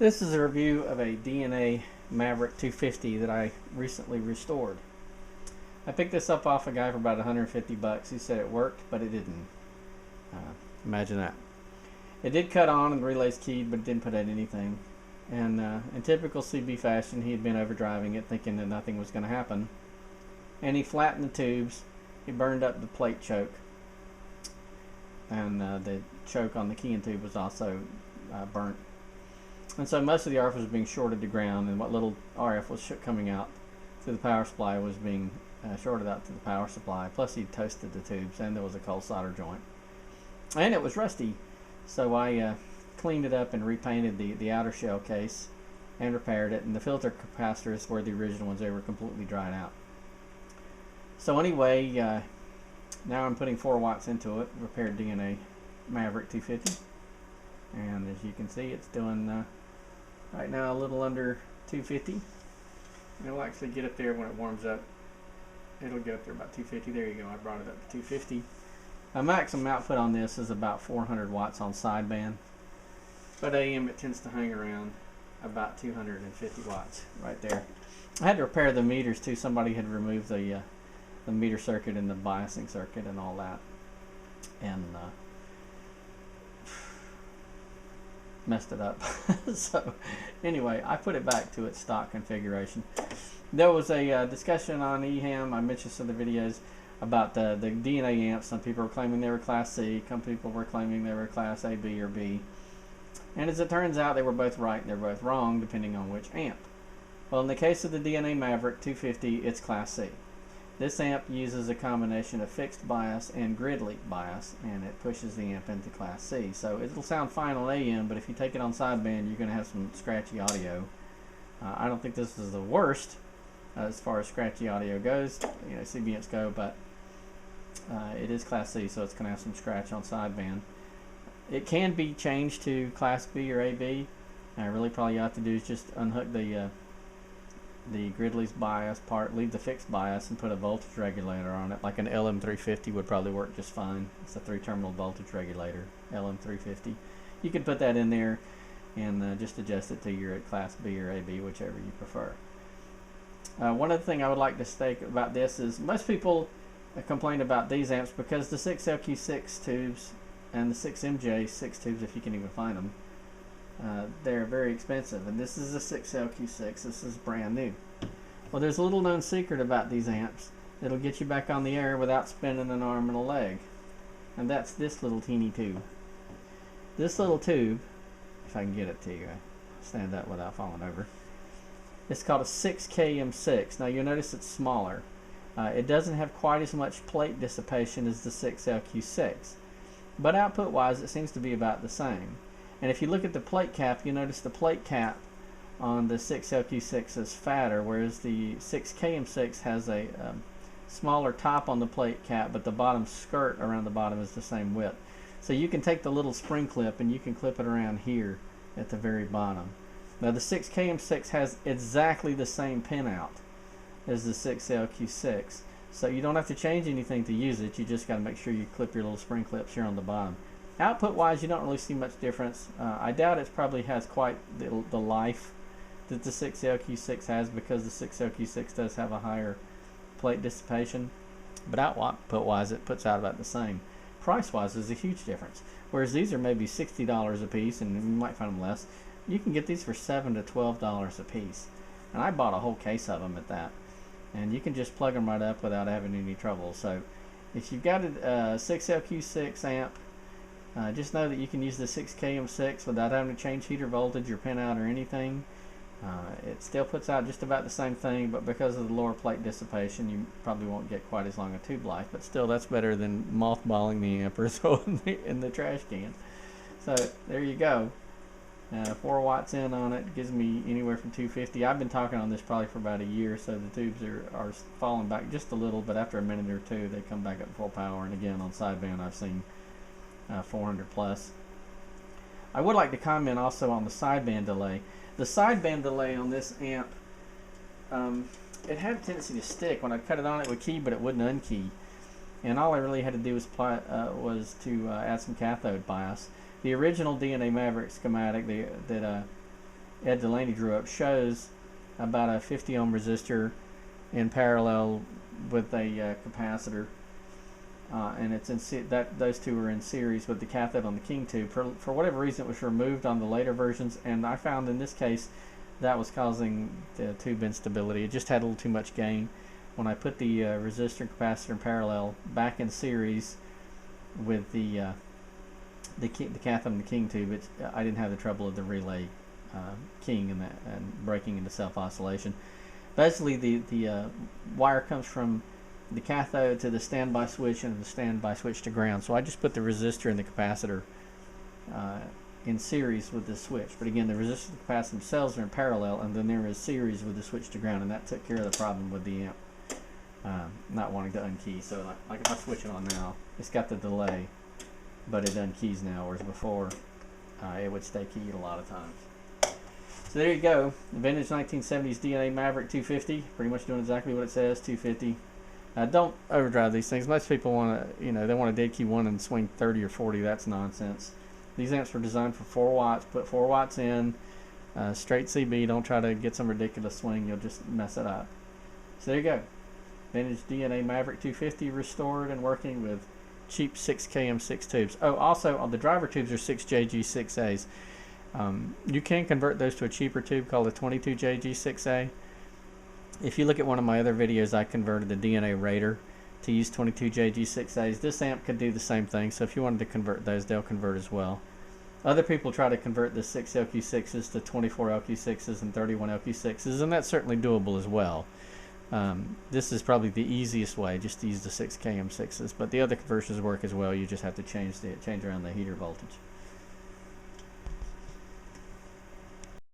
This is a review of a D&A Maverick 250 that I recently restored. I picked this up off a guy for about 150 bucks. He said it worked, but it didn't. Imagine that. It did cut on and the relays keyed, but it didn't put out anything. And in typical CB fashion, he had been overdriving it, thinking that nothing was going to happen. And he flattened the tubes. He burned up the plate choke. And the choke on the keying tube was also burnt. And so most of the RF was being shorted to ground, and what little RF was coming out through the power supply was being shorted out to the power supply. Plus he toasted the tubes, and there was a cold solder joint. And it was rusty, so I cleaned it up and repainted the outer shell case and repaired it, and the filter capacitors were the original ones. They were completely dried out. So anyway, now I'm putting 4 watts into it, repaired D&A Maverick 250. And as you can see, it's doing right now a little under 250. It'll actually get up there when it warms up. It'll get up there about 250. There you go. I brought it up to 250. My maximum output on this is about 400 watts on sideband, but AM it tends to hang around about 250 watts right there. I had to repair the meters too. Somebody had removed the meter circuit and the biasing circuit and all that, and messed it up. So anyway, I put it back to its stock configuration. There was a discussion on EHAM. I mentioned some of the videos about the D&A amps. Some people were claiming they were Class C. Some people were claiming they were Class A, B, or B. And as it turns out, they were both right and they're both wrong depending on which amp. Well, in the case of the D&A Maverick 250, it's Class C. This amp uses a combination of fixed bias and grid leak bias, and it pushes the amp into Class C. So it'll sound fine on AM, but if you take it on sideband, you're going to have some scratchy audio. I don't think this is the worst as far as scratchy audio goes. You know, CB amps go, but it is Class C, so it's going to have some scratch on sideband. It can be changed to Class B or AB. Really, probably you have to do is just unhook the Gridley's bias part, leave the fixed bias, and put a voltage regulator on it. Like an LM350 would probably work just fine. It's a 3-terminal voltage regulator, LM350. You could put that in there and just adjust it to your Class B or AB, whichever you prefer. One other thing I would like to state about this is most people complain about these amps because the 6LQ6 tubes and the 6MJ6 tubes, if you can even find them, they're very expensive, and this is a 6LQ6. This is brand new. Well, there's a little known secret about these amps that'll get you back on the air without spinning an arm and a leg, and that's this little teeny tube. This little tube, if I can get it to you, stand up without falling over. It's called a 6KM6. Now you'll notice it's smaller. It doesn't have quite as much plate dissipation as the 6LQ6, but output-wise, it seems to be about the same. And if you look at the plate cap, you notice the plate cap on the 6LQ6 is fatter, whereas the 6KM6 has a smaller top on the plate cap, but the bottom skirt around the bottom is the same width. So you can take the little spring clip and you can clip it around here at the very bottom. Now the 6KM6 has exactly the same pinout as the 6LQ6, so you don't have to change anything to use it. You just got to make sure you clip your little spring clips here on the bottom. Output wise, you don't really see much difference. I doubt it probably has quite the life that the 6LQ6 has, because the 6LQ6 does have a higher plate dissipation, but output wise it puts out about the same. Price wise there's a huge difference. Whereas these are maybe $60 a piece, and you might find them less. You can get these for $7 to $12 a piece, and I bought a whole case of them at that. And you can just plug them right up without having any trouble. So if you've got a 6LQ6 amp, just know that you can use the 6KM6 without having to change heater voltage or pinout or anything. It still puts out just about the same thing, but because of the lower plate dissipation, you probably won't get quite as long a tube life. But still, that's better than mothballing the amp or throwing it in the trash can. So there you go. 4 watts in on it gives me anywhere from 250. I've been talking on this probably for about a year, so the tubes are falling back just a little, but after a minute or two, they come back up full power. And again, on sideband, I've seen 400 plus. I would like to comment also on the sideband delay. The sideband delay on this amp, it had a tendency to stick. When I cut it on, it would key, but it wouldn't unkey. And all I really had to do was add some cathode bias. The original D&A Maverick schematic that Ed Delaney drew up shows about a 50 ohm resistor in parallel with a capacitor, and it's in those two are in series with the cathode on the King tube. For whatever reason, it was removed on the later versions, and I found in this case that was causing the tube instability. It just had a little too much gain. When I put the resistor and capacitor in parallel back in series with the cathode and the King tube, I didn't have the trouble of the relay King and breaking into self-oscillation. Basically, the wire comes from the cathode to the standby switch and the standby switch to ground. So I just put the resistor and the capacitor in series with the switch. But again, the resistor and the capacitor themselves are in parallel, and then there is series with the switch to ground, and that took care of the problem with the amp not wanting to unkey. So like if I switch it on now, it's got the delay, but it unkeys now, whereas before it would stay keyed a lot of times. So there you go, the vintage 1970s D&A Maverick 250, pretty much doing exactly what it says, 250. Don't overdrive these things. Most people want to, they want a dead key one and swing 30 or 40. That's nonsense. These amps were designed for 4 watts. Put 4 watts in, straight CB. Don't try to get some ridiculous swing. You'll just mess it up. So there you go. Vintage D&A Maverick 250 restored and working with cheap 6KM6 tubes. Oh, also, the driver tubes are 6JG6As. You can convert those to a cheaper tube called a 22JG6A. If you look at one of my other videos, I converted the D&A Raider to use 22JG6As. This amp could do the same thing, so if you wanted to convert those, they'll convert as well. Other people try to convert the 6 LQ6s to 24 LQ6s and 31 LQ6s, and that's certainly doable as well. This is probably the easiest way, just to use the 6KM6s, but the other conversions work as well. You just have to change around the heater voltage.